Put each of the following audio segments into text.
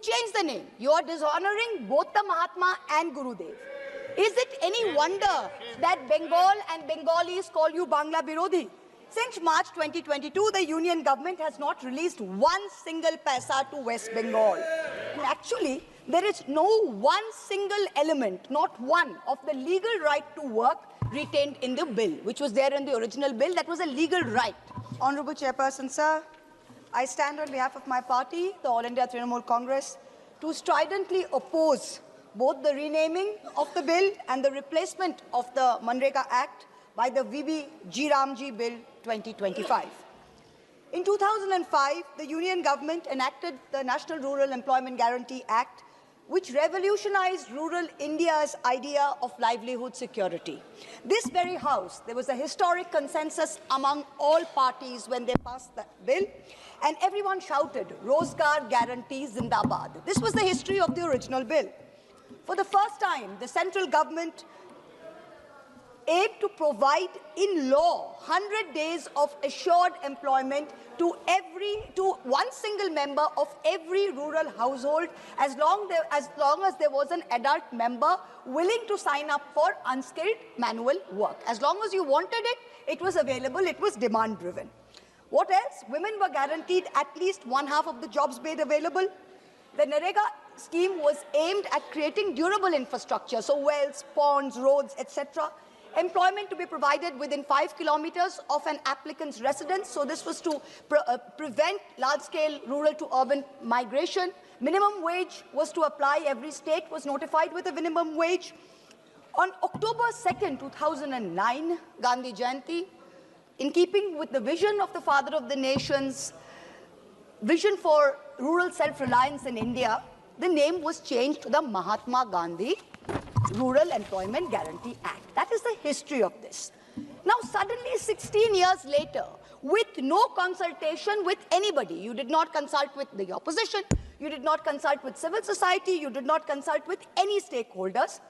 changed the name. You are dishonoring both the Mahatma and Gurudev. Is it any wonder that Bengal and Bengalis call you Bangla Birodhi? Since March 2022, the union government has not released one single paisa to West Bengal. And actually, there is no one single element, not one, of the legal right to work retained in the bill, which was there in the original bill. That was a legal right. Honorable Chairperson, sir, I stand on behalf of my party, the All India Trinamool Congress, to stridently oppose both the renaming of the bill and the replacement of the Manrega Act by the VB G. Ramji Bill 2025. In 2005, the Union government enacted the National Rural Employment Guarantee Act, which revolutionized rural India's idea of livelihood security. This very House, there was a historic consensus among all parties when they passed the bill, and everyone shouted, Rozgar Guarantee Zindabad. This was the history of the original bill. For the first time, the central government aimed to provide in law 100 days of assured employment to one single member of every rural household as long as there was an adult member willing to sign up for unskilled manual work. As long as you wanted it, it was available, it was demand driven. What else? Women were guaranteed at least one half of the jobs made available. The NREGA scheme was aimed at creating durable infrastructure, so wells, ponds, roads, etc. Employment to be provided within 5 kilometers of an applicant's residence. So this was to prevent large-scale rural to urban migration. Minimum wage was to apply. Every state was notified with a minimum wage. On October 2nd, 2009, Gandhi Jayanti, in keeping with the vision of the father of the nation's vision for rural self-reliance in India, the name was changed to the Mahatma Gandhi Rural Employment Guarantee Act. That is the history of this. Now, suddenly, 16 years later, with no consultation with anybody, you did not consult with the opposition, you did not consult with civil society, you did not consult with any stakeholders,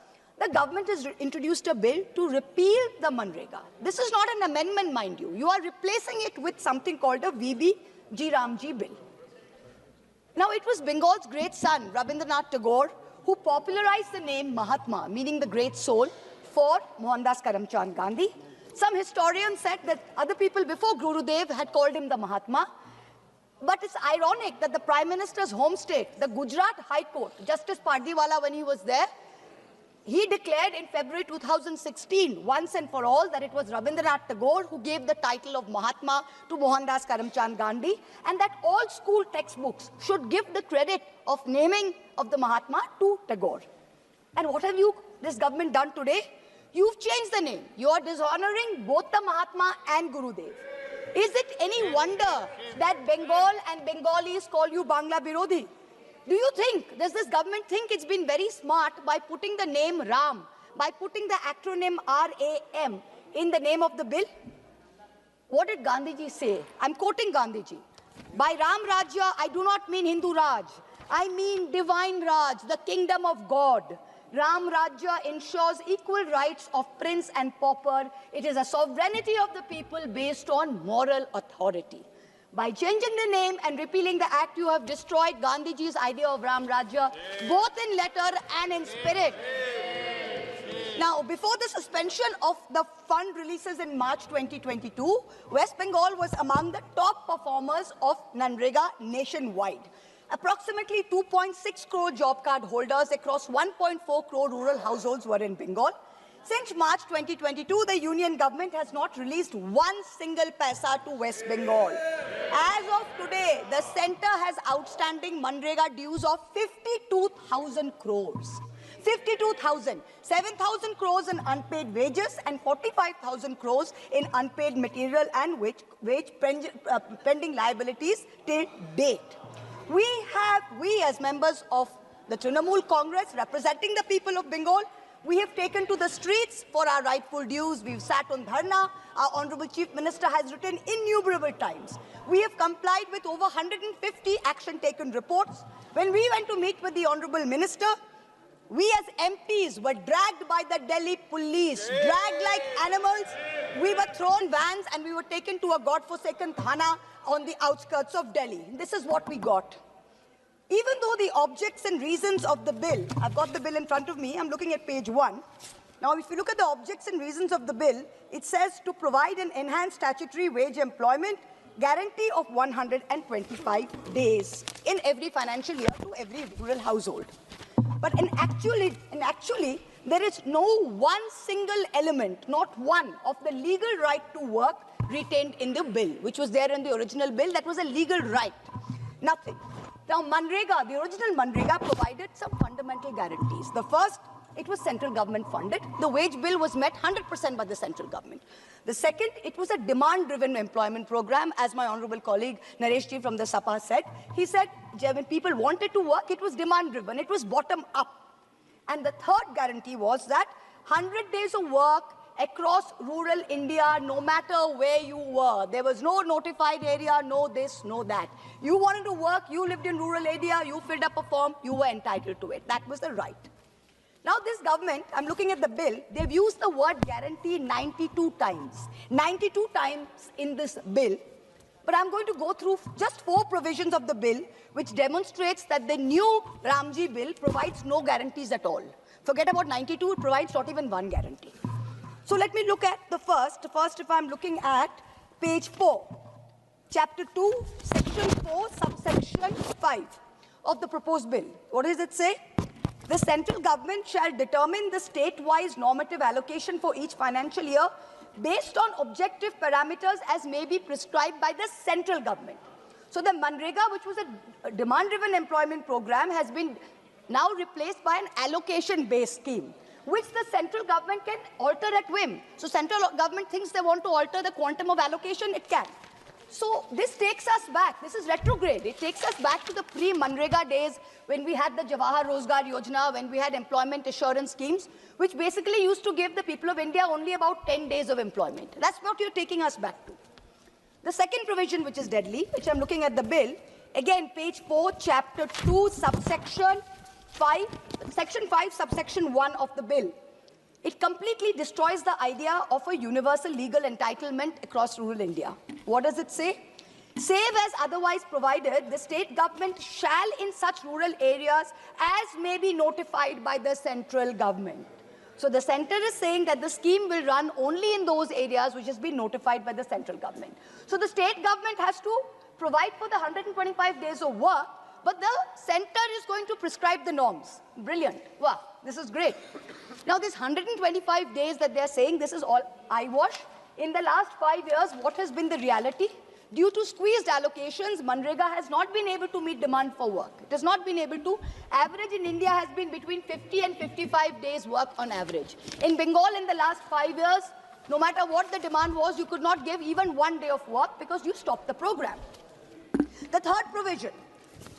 the government has introduced a bill to repeal the Manrega. This is not an amendment, mind you. You are replacing it with something called a VB G. Ramji Bill. Now, it was Bengal's great son, Rabindranath Tagore, who popularized the name Mahatma, meaning the great soul, for Mohandas Karamchand Gandhi. Some historians said that other people before Gurudev had called him the Mahatma. But it's ironic that the Prime Minister's home state, the Gujarat High Court, Justice Pardiwala, when he was there, he declared in February 2016, once and for all, that it was Rabindranath Tagore who gave the title of Mahatma to Mohandas Karamchand Gandhi, and that all school textbooks should give the credit of naming of the Mahatma to Tagore. And what have this government done today? You've changed the name. You are dishonoring both the Mahatma and Gurudev. Is it any wonder that Bengal and Bengalis call you Bangla Birodhi? Do you think, does this government think it's been very smart by putting the name Ram, by putting the acronym RAM in the name of the bill? What did Gandhiji say? I'm quoting Gandhiji. By Ram Rajya, I do not mean Hindu Raj. I mean divine Raj, the kingdom of God. Ram Rajya ensures equal rights of prince and pauper. It is a sovereignty of the people based on moral authority. By changing the name and repealing the act, you have destroyed Gandhiji's idea of Ram Rajya, both in letter and in spirit. Now, before the suspension of the fund releases in March 2022, West Bengal was among the top performers of Manrega nationwide. Approximately 2.6 crore job card holders across 1.4 crore rural households were in Bengal. Since March 2022, the union government has not released one single paisa to West Bengal. As of today, the centre has outstanding Manrega dues of 52,000 crores. 52,000, 7,000 crores in unpaid wages and 45,000 crores in unpaid material and wage pending liabilities till date. We as members of the Trinamool Congress representing the people of Bengal, we have taken to the streets for our rightful dues. We've sat on dharna. Our Honorable Chief Minister has written innumerable times. We have complied with over 150 action taken reports. When we went to meet with the Honorable Minister, we as MPs were dragged by the Delhi police, dragged like animals. We were thrown vans and we were taken to a godforsaken thana on the outskirts of Delhi. This is what we got. Even though the objects and reasons of the bill, I've got the bill in front of me. I'm looking at page 1. Now, if you look at the objects and reasons of the bill, it says to provide an enhanced statutory wage employment guarantee of 125 days in every financial year to every rural household. But actually, there is no one single element, not one, of the legal right to work retained in the bill, which was there in the original bill. That was a legal right. Nothing. Now, Manrega, the original Manrega provided some fundamental guarantees. The first, it was central government funded. The wage bill was met 100% by the central government. The second, it was a demand-driven employment program, as my honorable colleague Nareshji from the SAPA said. He said when people wanted to work, it was demand-driven. It was bottom-up. And the third guarantee was that 100 days of work across rural India, no matter where you were. There was no notified area, no this, no that. You wanted to work, you lived in rural area, you filled up a form, you were entitled to it. That was the right. Now this government, I'm looking at the bill, they've used the word guarantee 92 times. 92 times in this bill. But I'm going to go through just 4 provisions of the bill which demonstrates that the new Ramji bill provides no guarantees at all. Forget about 92, it provides not even one guarantee. So let me look at the first. First, if I'm looking at page 4, chapter 2, section 4, subsection 5 of the proposed bill. What does it say? The central government shall determine the state-wise normative allocation for each financial year based on objective parameters as may be prescribed by the central government. So the Manrega, which was a demand-driven employment program, has been now replaced by an allocation-based scheme, which the central government can alter at whim. So central government thinks they want to alter the quantum of allocation, it can. So this takes us back. This is retrograde. It takes us back to the pre-Manrega days when we had the Jawahar Rozgar Yojana, when we had employment assurance schemes, which basically used to give the people of India only about 10 days of employment. That's what you're taking us back to. The second provision, which is deadly, which I'm looking at the bill, again, page 4, chapter 2, subsection 5, section 5, subsection 1 of the bill. It completely destroys the idea of a universal legal entitlement across rural India. What does it say? Save as otherwise provided, the state government shall in such rural areas as may be notified by the central government. So the center is saying that the scheme will run only in those areas which has been notified by the central government. So the state government has to provide for the 125 days of work, but the center is going to prescribe the norms. Brilliant. Wow, this is great. Now, this 125 days that they're saying, this is all eyewash. In the last 5 years, what has been the reality? Due to squeezed allocations, Manrega has not been able to meet demand for work. It has not been able to. Average in India has been between 50 and 55 days work on average. In Bengal, in the last 5 years, no matter what the demand was, you could not give even 1 day of work because you stopped the program. The third provision,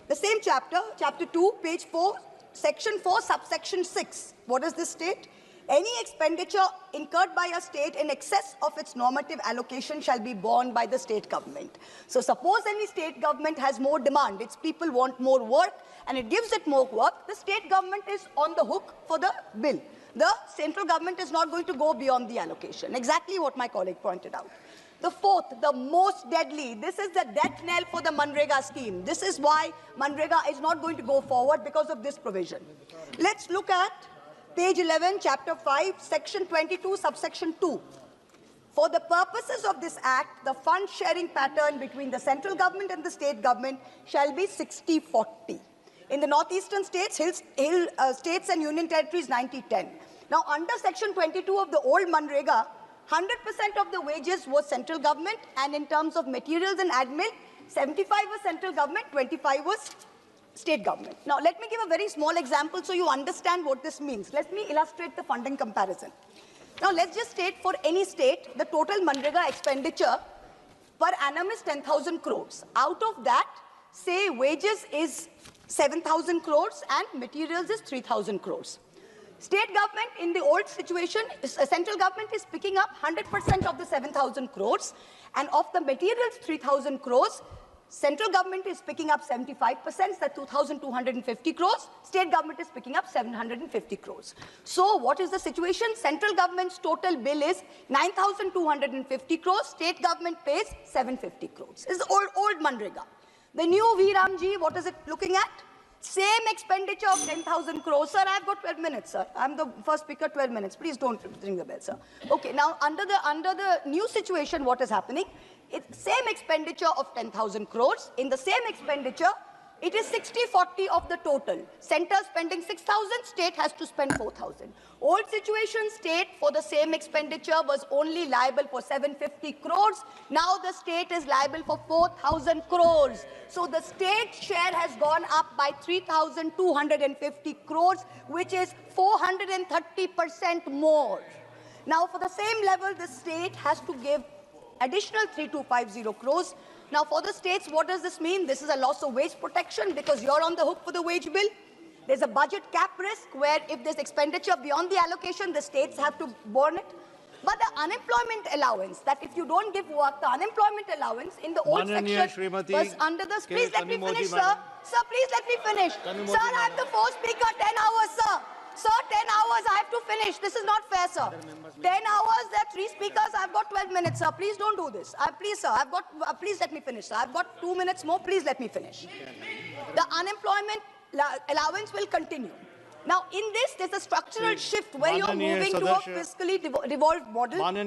the same chapter, chapter 2, page 4, section 4, subsection 6. What does this state? Any expenditure incurred by a state in excess of its normative allocation shall be borne by the state government. So suppose any state government has more demand, its people want more work, and it gives it more work, the state government is on the hook for the bill. The central government is not going to go beyond the allocation. Exactly what my colleague pointed out. The fourth, the most deadly, this is the death knell for the Manrega scheme. This is why Manrega is not going to go forward because of this provision. Let's look at page 11, chapter 5, section 22, subsection 2. For the purposes of this act, the fund sharing pattern between the central government and the state government shall be 60-40. In the northeastern states, states and union territories, 90-10. Now, under section 22 of the old Manrega, 100% of the wages was central government, and in terms of materials and admin, 75 was central government, 25 was state government. Now, let me give a very small example so you understand what this means. Let me illustrate the funding comparison. Now, let's just state for any state, the total Manrega expenditure per annum is 10,000 crores. Out of that, say wages is 7,000 crores and materials is 3,000 crores. State government in the old situation, central government is picking up 100% of the 7,000 crores, and of the materials 3,000 crores, central government is picking up 75%, that's 2,250 crores, state government is picking up 750 crores. So what is the situation? Central government's total bill is 9,250 crores, state government pays 750 crores. This is old Manrega. The new VRAMG, what is it looking at? Same expenditure of 10,000 crores. Sir, I've got 12 minutes, sir. I'm the first speaker, 12 minutes. Please don't ring the bell, sir. Okay, now under the new situation, what is happening? It's same expenditure of 10,000 crores. In the same expenditure, it is 60-40 of the total. Center spending 6,000, state has to spend 4,000. Old situation, state for the same expenditure was only liable for 750 crores. Now the state is liable for 4,000 crores. So the state share has gone up by 3,250 crores, which is 430% more. Now for the same level, the state has to give additional 3,250 crores. Now, for the states, what does this mean? This is a loss of wage protection because you're on the hook for the wage bill. There's a budget cap risk where if there's expenditure beyond the allocation, the states have to borne it. But the unemployment allowance, that if you don't give work, the unemployment allowance in the old section was under the... Please let me finish, sir. Sir, please let me finish. Sir, I'm the fourth speaker, 10 hours, sir. Sir, 10 hours, I have to finish. This is not fair, sir. 10 hours, there are 3 speakers, I've got 12 minutes, sir. Please don't do this. Please, sir, please let me finish, sir. I've got 2 minutes more, please let me finish. The unemployment allowance will continue. Now, in this, there's a structural shift where you're moving to a fiscally devolved model. Let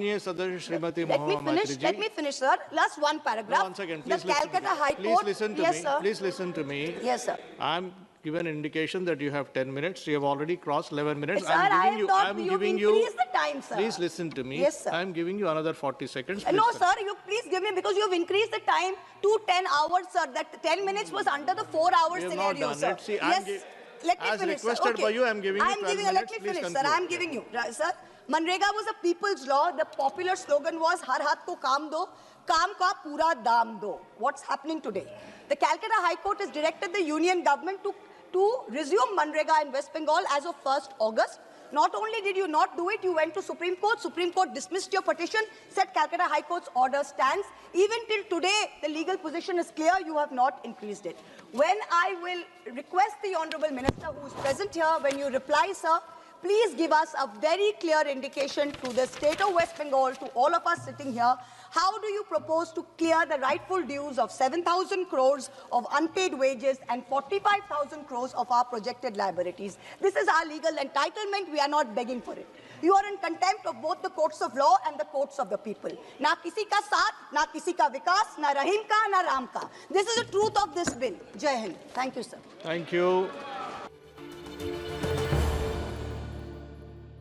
me finish, sir. Last one paragraph. No, one second, please the Calcutta High Court. Please listen to yes, me. Sir. Please listen to me. Yes, sir. I'm given indication that you have 10 minutes. You have already crossed 11 minutes. Sir, I'm giving you. Increase the time, sir. Please listen to me. Yes, sir. I'm giving you another 40 seconds. No, sir, you please give me because you've increased the time to 10 hours, sir. That 10 minutes was under the 4-hour scenario, sir. See, yes, let me as finish, requested okay. by you, I'm giving you 12 minutes. Let me finish, sir. I'm giving you, sir. Manrega was a people's law. The popular slogan was "Har haath ko kaam do, kaam ka pura daam do." What's happening today? The Calcutta High Court has directed the union government to resume Manrega in West Bengal as of 1st August. Not only did you not do it, you went to Supreme Court. Supreme Court dismissed your petition, said Calcutta High Court's order stands. Even till today, the legal position is clear. You have not increased it. When I will request the Honorable Minister who is present here, when you reply, sir, please give us a very clear indication to the state of West Bengal, to all of us sitting here. How do you propose to clear the rightful dues of 7,000 crores of unpaid wages and 45,000 crores of our projected liabilities? This is our legal entitlement. We are not begging for it. You are in contempt of both the courts of law and the courts of the people. Na kisi ka saath, na kisi ka vikas, na Rahim ka, na Ram ka. This is the truth of this bill. Jai Hind. Thank you, sir. Thank you.